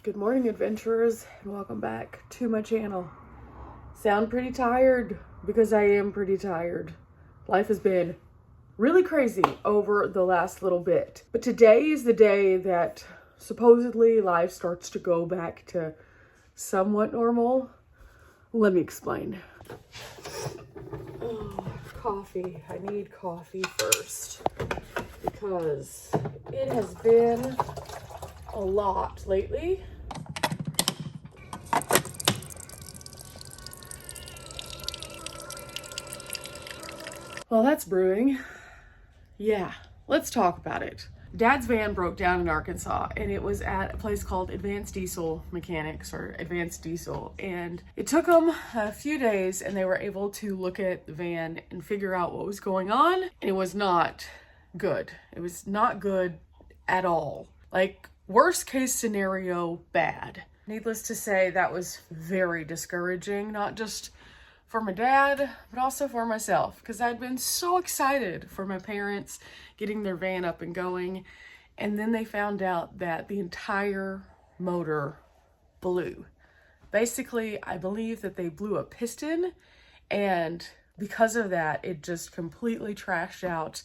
Good morning, adventurers, and welcome back to my channel. Sound pretty tired because I am pretty tired. Life has been really crazy over the last little bit, but today is the day that supposedly life starts to go back to somewhat normal. Let me explain. Oh, coffee. I need coffee first because it has been a lot lately. Well, that's brewing. Yeah, let's talk about it. Dad's van broke down in Arkansas, and it was at a place called Advanced Diesel Mechanics, or Advanced Diesel. And it took them a few days, and they were able to look at the van and figure out what was going on. And it was not good. It was not good at all. Like, worst case scenario, bad. Needless to say, that was very discouraging, not just for my dad, but also for myself, because I'd been so excited for my parents getting their van up and going, and then they found out that the entire motor blew. Basically, I believe that they blew a piston, and because of that, it just completely trashed out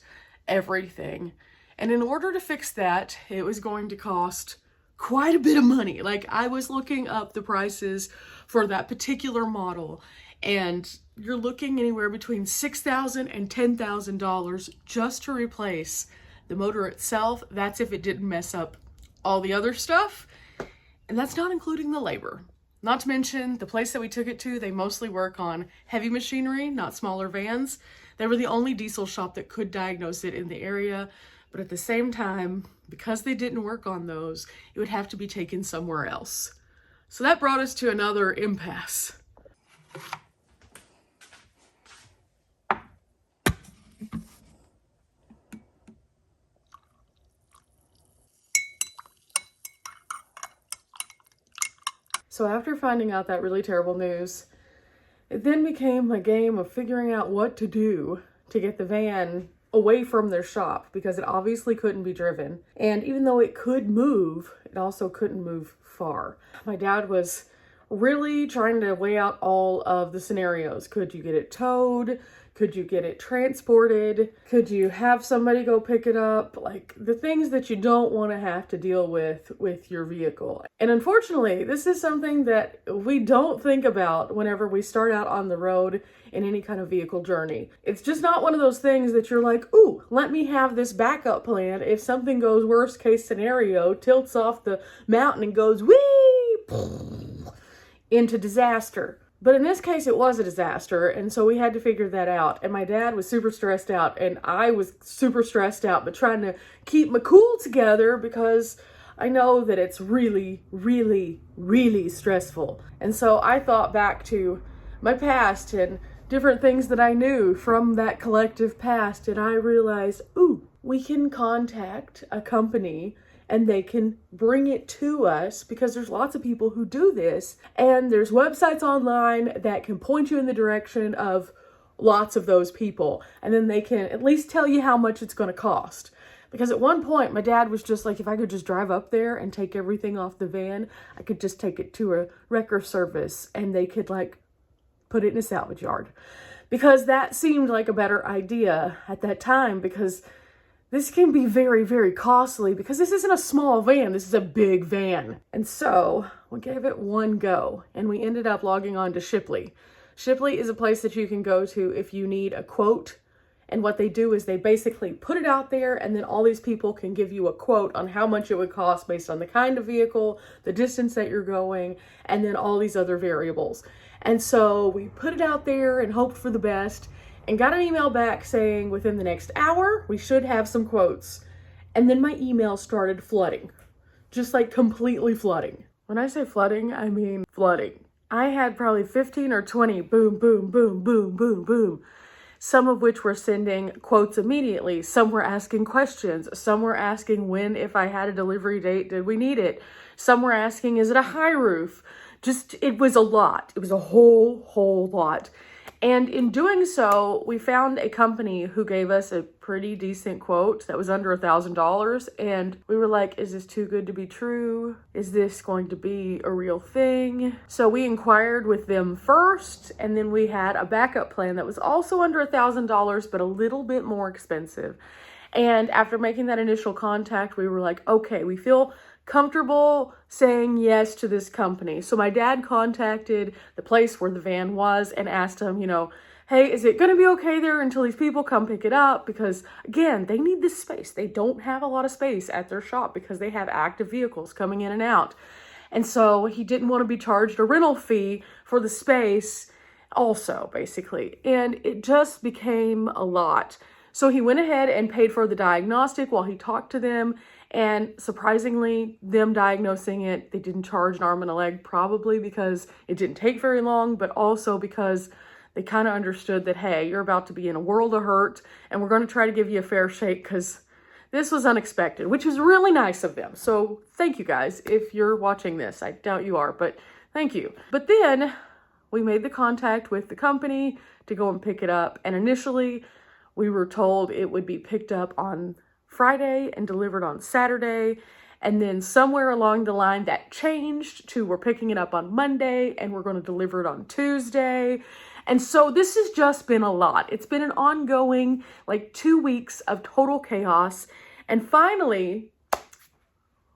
everything. And in order to fix that, it was going to cost quite a bit of money. Like, I was looking up the prices for that particular model, and you're looking anywhere between $6,000 and $10,000 just to replace the motor itself. That's if it didn't mess up all the other stuff. And that's not including the labor. Not to mention, the place that we took it to, they mostly work on heavy machinery, not smaller vans. They were the only diesel shop that could diagnose it in the area. But at the same time, because they didn't work on those, it would have to be taken somewhere else. So that brought us to another impasse. So after finding out that really terrible news, it then became a game of figuring out what to do to get the van away from their shop, because it obviously couldn't be driven. And even though it could move, it also couldn't move far. My dad was really trying to weigh out all of the scenarios. Could you get it towed? Could you get it transported? Could you have somebody go pick it up? Like, the things that you don't want to have to deal with your vehicle. And unfortunately, this is something that we don't think about whenever we start out on the road in any kind of vehicle journey. It's just not one of those things that you're like, ooh, let me have this backup plan if something goes worst case scenario, tilts off the mountain and goes whee into disaster. But in this case, it was a disaster, and so we had to figure that out. And my dad was super stressed out, and I was super stressed out, but trying to keep my cool together because I know that it's really, really, really stressful. And so I thought back to my past and different things that I knew from that collective past, and I realized, ooh, we can contact a company and they can bring it to us, because there's lots of people who do this, and there's websites online that can point you in the direction of lots of those people, and then they can at least tell you how much it's going to cost. Because at one point, my dad was just like, if I could just drive up there and take everything off the van, I could just take it to a wrecker service and they could like put it in a salvage yard. Because that seemed like a better idea at that time, because this can be very, very costly, because this isn't a small van, this is a big van. And so we gave it one go, and we ended up logging on to Shipley. Shipley is a place that you can go to if you need a quote. And what they do is they basically put it out there, and then all these people can give you a quote on how much it would cost based on the kind of vehicle, the distance that you're going, and then all these other variables. And so we put it out there and hoped for the best, and got an email back saying within the next hour, we should have some quotes. And then my email started flooding. Just like completely flooding. When I say flooding, I mean flooding. I had probably 15 or 20 boom, boom, boom, boom, boom, boom. Some of which were sending quotes immediately. Some were asking questions. Some were asking when, if I had a delivery date, did we need it? Some were asking, is it a high roof? Just, it was a lot. It was a whole lot. And in doing so, we found a company who gave us a pretty decent quote that was under $1,000. And we were like, is this too good to be true? Is this going to be a real thing? So we inquired with them first, and then we had a backup plan that was also under $1,000, but a little bit more expensive. And after making that initial contact, we were like, okay, we feel comfortable saying yes to this company. So my dad contacted the place where the van was and asked him, you know, hey, is it going to be okay there until these people come pick it up? Because again, they need this space. They don't have a lot of space at their shop because they have active vehicles coming in and out. And so he didn't want to be charged a rental fee for the space also, basically. And it just became a lot. So he went ahead and paid for the diagnostic while he talked to them. And surprisingly, them diagnosing it, they didn't charge an arm and a leg, probably because it didn't take very long, but also because they kind of understood that, hey, you're about to be in a world of hurt, and we're going to try to give you a fair shake because this was unexpected, which is really nice of them. So thank you guys if you're watching this. I doubt you are, but thank you. But then we made the contact with the company to go and pick it up. And initially, we were told it would be picked up on Friday and delivered on Saturday. And then somewhere along the line that changed to we're picking it up on Monday and we're going to deliver it on Tuesday. And so this has just been a lot. It's been an ongoing, like 2 weeks of total chaos. And finally,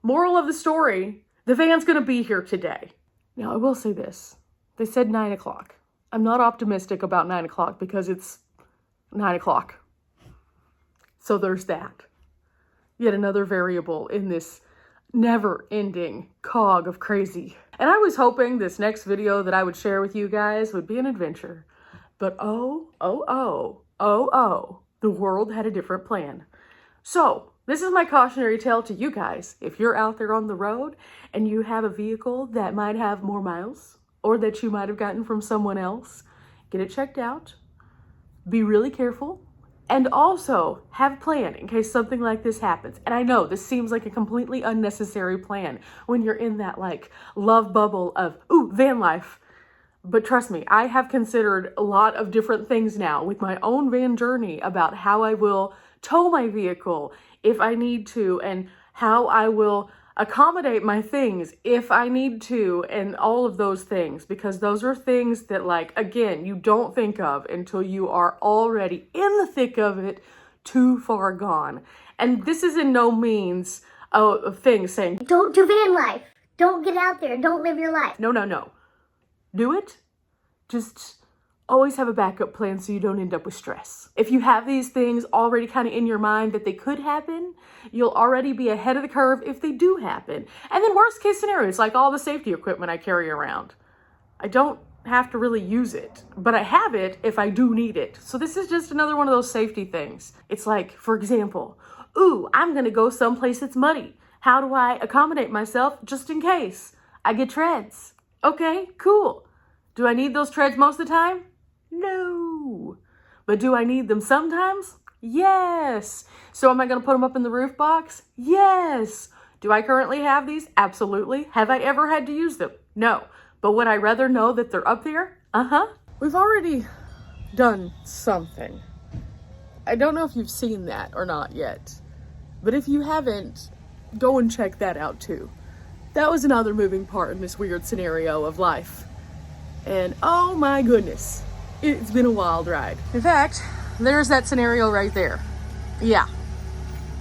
moral of the story, the van's going to be here today. Now, I will say this. They said 9 o'clock. I'm not optimistic about 9 o'clock because it's 9 o'clock. So there's that. Yet another variable in this never-ending cog of crazy. And I was hoping this next video that I would share with you guys would be an adventure. But oh, the world had a different plan. So this is my cautionary tale to you guys. If you're out there on the road and you have a vehicle that might have more miles or that you might have gotten from someone else, get it checked out. Be really careful. And also have a plan in case something like this happens. And I know this seems like a completely unnecessary plan when you're in that like love bubble of, ooh, van life. But trust me, I have considered a lot of different things now with my own van journey about how I will tow my vehicle if I need to, and how I will accommodate my things if I need to, and all of those things, because those are things that, like, again, you don't think of until you are already in the thick of it, too far gone. And this is in no means a thing saying, don't do van life. Don't get out there. Don't live your life. No. Do it. Just always have a backup plan so you don't end up with stress. If you have these things already kind of in your mind that they could happen, you'll already be ahead of the curve if they do happen. And then worst case scenarios, like all the safety equipment I carry around. I don't have to really use it, but I have it if I do need it. So this is just another one of those safety things. It's like, for example, ooh, I'm gonna go someplace that's muddy. How do I accommodate myself just in case I get treads? Okay, cool. Do I need those treads most of the time? No. But do I need them sometimes? Yes. So am I going to put them up in the roof box? Yes. Do I currently have these? Absolutely. Have I ever had to use them? No. But would I rather know that they're up there? We've already done something. I don't know if you've seen that or not yet. But if you haven't, go and check that out too. That was another moving part in this weird scenario of life. And oh my goodness. It's been a wild ride. In fact, there's that scenario right there. Yeah.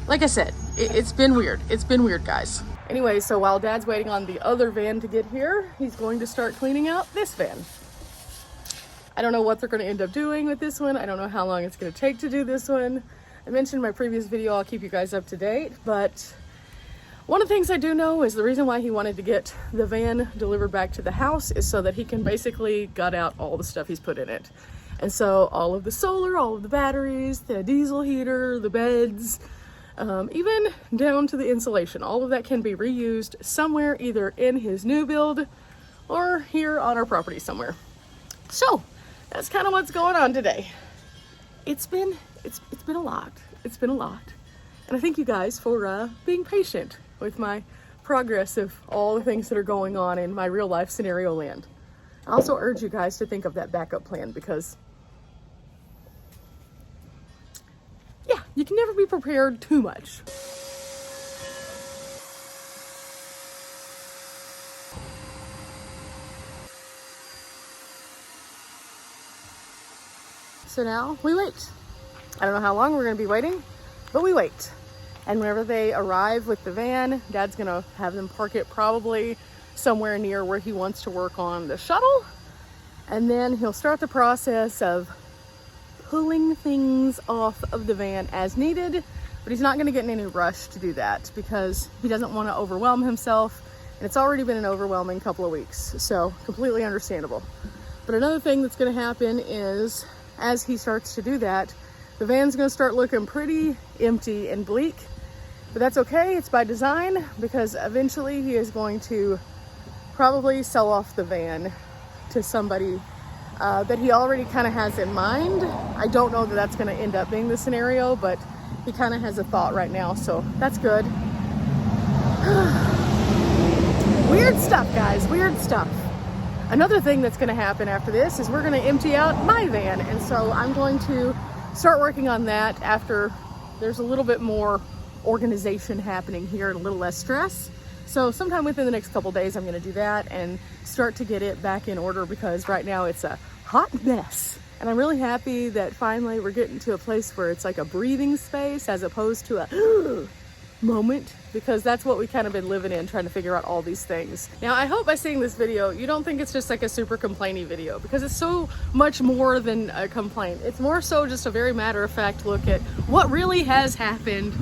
Like I said, it's been weird. It's been weird, guys. Anyway, so while Dad's waiting on the other van to get here, he's going to start cleaning out this van. I don't know what they're going to end up doing with this one. I don't know how long it's going to take to do this one. I mentioned in my previous video, I'll keep you guys up to date, but one of the things I do know is the reason why he wanted to get the van delivered back to the house is so that he can basically gut out all the stuff he's put in it. And so all of the solar, all of the batteries, the diesel heater, the beds, even down to the insulation, all of that can be reused somewhere, either in his new build or here on our property somewhere. So that's kind of what's going on today. It's been a lot. It's been a lot. And I thank you guys for being patient with my progress of all the things that are going on in my real life scenario land. I also urge you guys to think of that backup plan because can never be prepared too much. So now we wait. I don't know how long we're gonna be waiting, but we wait. And whenever they arrive with the van, Dad's gonna have them park it probably somewhere near where he wants to work on the shuttle. And then he'll start the process of pulling things off of the van as needed, but he's not gonna get in any rush to do that because he doesn't wanna overwhelm himself. And it's already been an overwhelming couple of weeks, so completely understandable. But another thing that's gonna happen is as he starts to do that, the van's gonna start looking pretty empty and bleak, but that's okay, it's by design, because eventually he is going to probably sell off the van to somebody that he already kind of has in mind. I don't know that that's gonna end up being the scenario, but he kind of has a thought right now, so that's good. Weird stuff, guys, weird stuff. Another thing that's gonna happen after this is we're gonna empty out my van. And so I'm going to start working on that after there's a little bit more organization happening here and a little less stress. So sometime within the next couple days, I'm gonna do that and start to get it back in order, because right now it's a hot mess. And I'm really happy that finally we're getting to a place where it's like a breathing space as opposed to a moment, because that's what we kind of been living in, trying to figure out all these things. Now, I hope by seeing this video, you don't think it's just like a super complainy video, because it's so much more than a complaint. It's more so just a very matter-of-fact look at what really has happened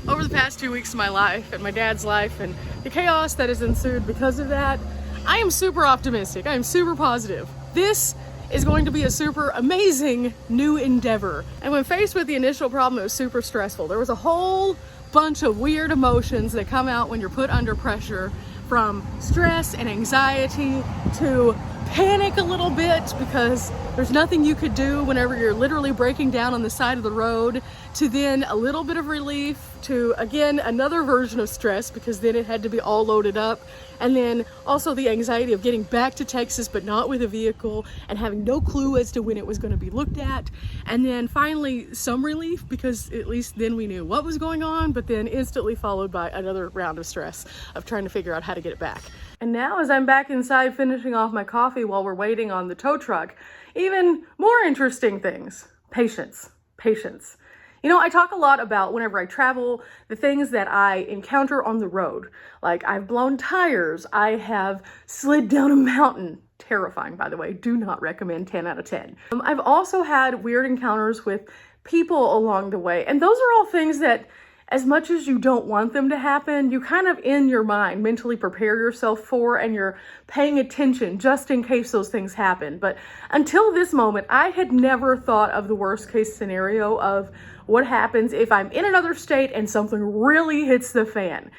over the past 2 weeks of my life and my dad's life and the chaos that has ensued because of that. I am super optimistic. I am super positive. This is going to be a super amazing new endeavor. And when faced with the initial problem, it was super stressful. There was a whole bunch of weird emotions that come out when you're put under pressure, from stress and anxiety to panic a little bit because there's nothing you could do whenever you're literally breaking down on the side of the road, to then a little bit of relief, to again another version of stress because then it had to be all loaded up, and then also the anxiety of getting back to Texas but not with a vehicle and having no clue as to when it was going to be looked at, and then finally some relief because at least then we knew what was going on, but then instantly followed by another round of stress of trying to figure out how to get it back. And now as I'm back inside finishing off my coffee while we're waiting on the tow truck, even more interesting things. Patience. Patience. You know, I talk a lot about whenever I travel, the things that I encounter on the road. Like I've blown tires, I have slid down a mountain. Terrifying, by the way. Do not recommend 10 out of 10. I've also had weird encounters with people along the way. And those are all things that, as much as you don't want them to happen, you kind of in your mind mentally prepare yourself for, and you're paying attention just in case those things happen. But until this moment, I had never thought of the worst case scenario of what happens if I'm in another state and something really hits the fan.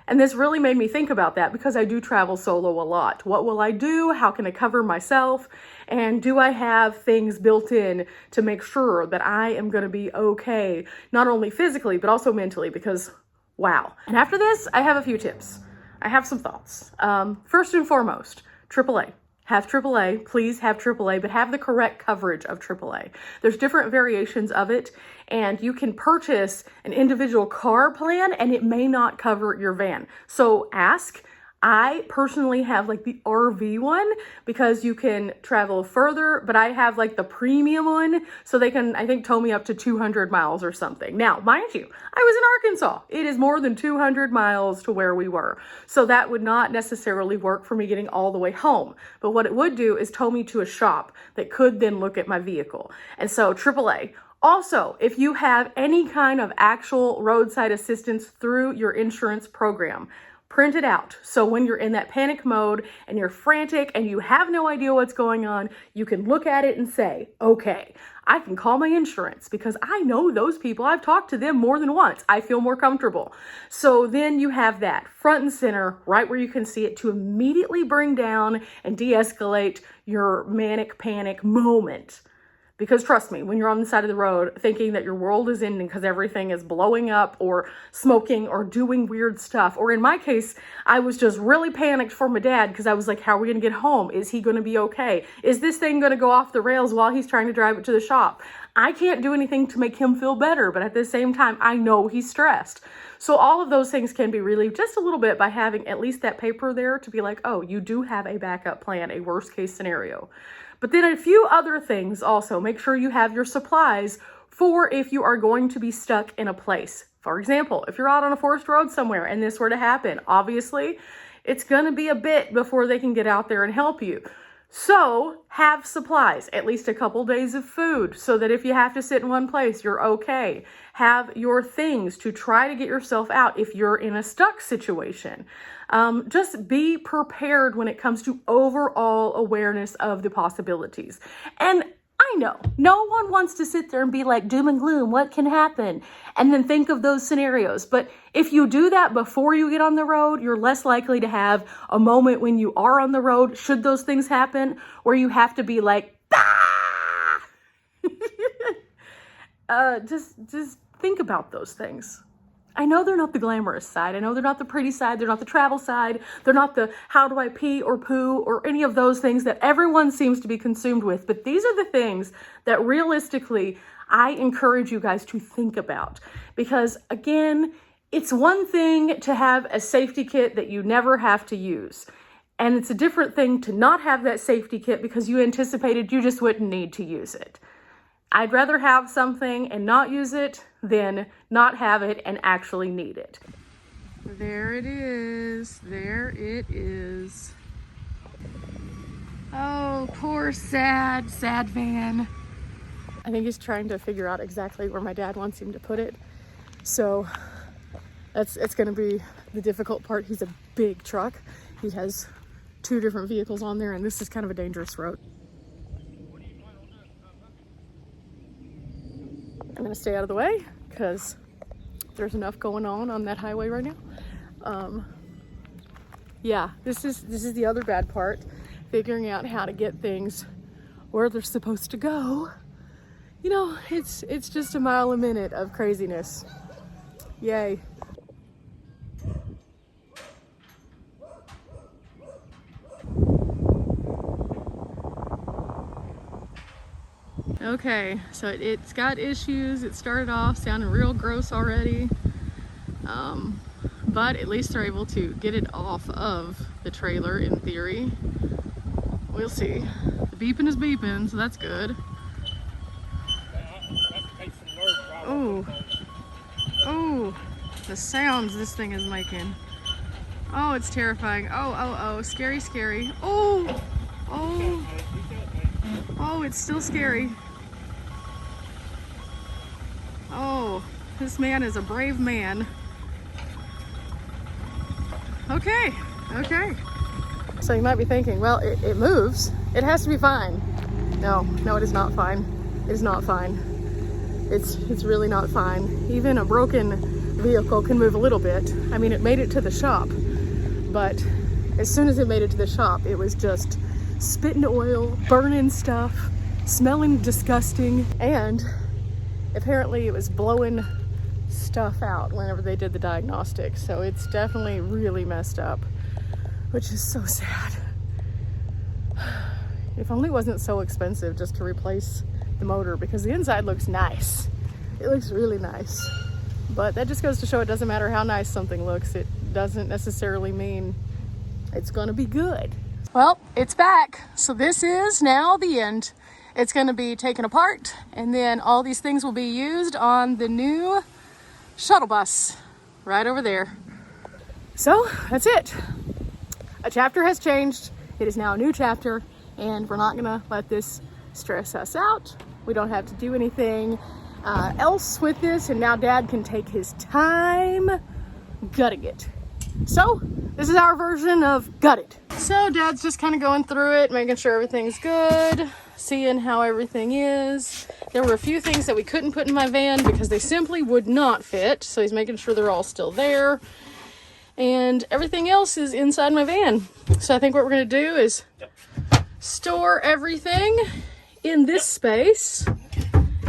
And this really made me think about that because I do travel solo a lot. What will I do? How can I cover myself? And do I have things built in to make sure that I am going to be okay, not only physically, but also mentally? Because wow. And after this, I have a few tips. I have some thoughts. First and foremost, AAA. Have AAA, please have AAA, but have the correct coverage of AAA. There's different variations of it, and you can purchase an individual car plan and it may not cover your van. So ask. I personally have like the RV one because you can travel further, but I have like the premium one so they can, I think, tow me up to 200 miles or something. Now, mind you, I was in Arkansas. It is more than 200 miles to where we were. So that would not necessarily work for me getting all the way home. But what it would do is tow me to a shop that could then look at my vehicle. And so AAA. Also, if you have any kind of actual roadside assistance through your insurance program, print it out. So when you're in that panic mode and you're frantic and you have no idea what's going on, you can look at it and say, okay, I can call my insurance because I know those people. I've talked to them more than once. I feel more comfortable. So then you have that front and center, right where you can see it, to immediately bring down and de-escalate your manic panic moment. Because trust me, when you're on the side of the road thinking that your world is ending because everything is blowing up or smoking or doing weird stuff, or in my case, I was just really panicked for my dad because I was like, how are we going to get home? Is he going to be okay? Is this thing going to go off the rails while he's trying to drive it to the shop? I can't do anything to make him feel better, but at the same time, I know he's stressed. So all of those things can be relieved just a little bit by having at least that paper there to be like, oh, you do have a backup plan, a worst case scenario. But then a few other things also. Make sure you have your supplies for if you are going to be stuck in a place. For example, if you're out on a forest road somewhere and this were to happen, obviously it's going to be a bit before they can get out there and help you. So have supplies, at least a couple days of food, so that if you have to sit in one place, you're okay. Have your things to try to get yourself out if you're in a stuck situation. Just be prepared when it comes to overall awareness of the possibilities. And I know no one wants to sit there and be like doom and gloom, what can happen? And then think of those scenarios. But if you do that before you get on the road, you're less likely to have a moment when you are on the road, should those things happen, where you have to be like, ah! Just think about those things. I know they're not the glamorous side. I know they're not the pretty side. They're not the travel side. They're not the how do I pee or poo or any of those things that everyone seems to be consumed with. But these are the things that realistically I encourage you guys to think about. Because again, it's one thing to have a safety kit that you never have to use. And it's a different thing to not have that safety kit because you anticipated you just wouldn't need to use it. I'd rather have something and not use it than not have it and actually need it. There it is. There it is. Oh, poor sad van. I think he's trying to figure out exactly where my dad wants him to put it. So it's going to be the difficult part. He's a big truck. He has 2 different vehicles on there, and this is kind of a dangerous road. I'm gonna stay out of the way because there's enough going on that highway right now. Yeah, this is the other bad part, figuring out how to get things where they're supposed to go. You know, it's just a mile a minute of craziness. Yay. Okay, so it's got issues. It started off sounding real gross already, but at least they're able to get it off of the trailer in theory. We'll see. The beeping is beeping, so that's good. Oh, the sounds this thing is making. Oh, it's terrifying. Oh, scary. Oh, it's still scary. Oh, this man is a brave man. Okay. So you might be thinking, well, it moves. It has to be fine. No, it is not fine. It is not fine. It's really not fine. Even a broken vehicle can move a little bit. I mean, it made it to the shop, but as soon as it made it to the shop, it was just spitting oil, burning stuff, smelling disgusting, and apparently it was blowing stuff out whenever they did the diagnostics. So it's definitely really messed up, which is so sad. If only it wasn't so expensive just to replace the motor, because the inside looks nice. It looks really nice. But that just goes to show it doesn't matter how nice something looks. It doesn't necessarily mean it's gonna be good. Well, it's back. So this is now the end. It's going to be taken apart, and then all these things will be used on the new shuttle bus right over there. So that's it. A chapter has changed. It is now a new chapter, and we're not going to let this stress us out. We don't have to do anything else with this, and now Dad can take his time gutting it. So this is our version of gutted. So Dad's just kind of going through it, making sure everything's good, seeing how everything is. There were a few things that we couldn't put in my van because they simply would not fit. So he's making sure they're all still there. And everything else is inside my van. So I think what we're going to do is store everything in this space.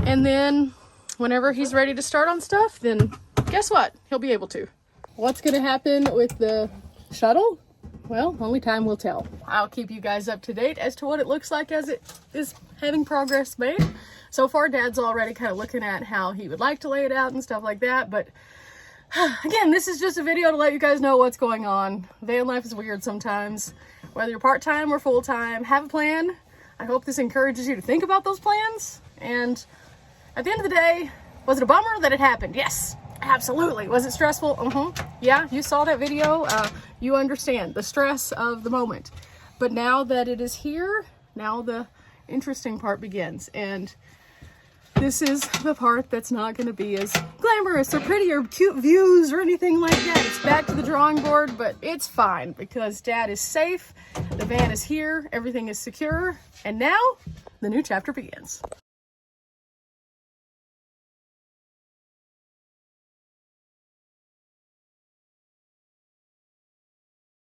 And then whenever he's ready to start on stuff, then guess what? He'll be able to. What's going to happen with the Well, only time will tell. I'll keep you guys up to date as to what it looks like as it is having progress made. So far, Dad's already kind of looking at how he would like to lay it out and stuff like that. But again, this is just a video to let you guys know what's going on. Van life is weird sometimes. Whether you're part-time or full-time, have a plan. I hope this encourages you to think about those plans. And at the end of the day, was it a bummer that it happened? Yes, absolutely. Was it stressful? Yeah, you saw that video. You understand the stress of the moment. But now that it is here, now the interesting part begins. And this is the part that's not going to be as glamorous or pretty or cute views or anything like that. It's back to the drawing board, but it's fine because Dad is safe. The van is here. Everything is secure. And now the new chapter begins.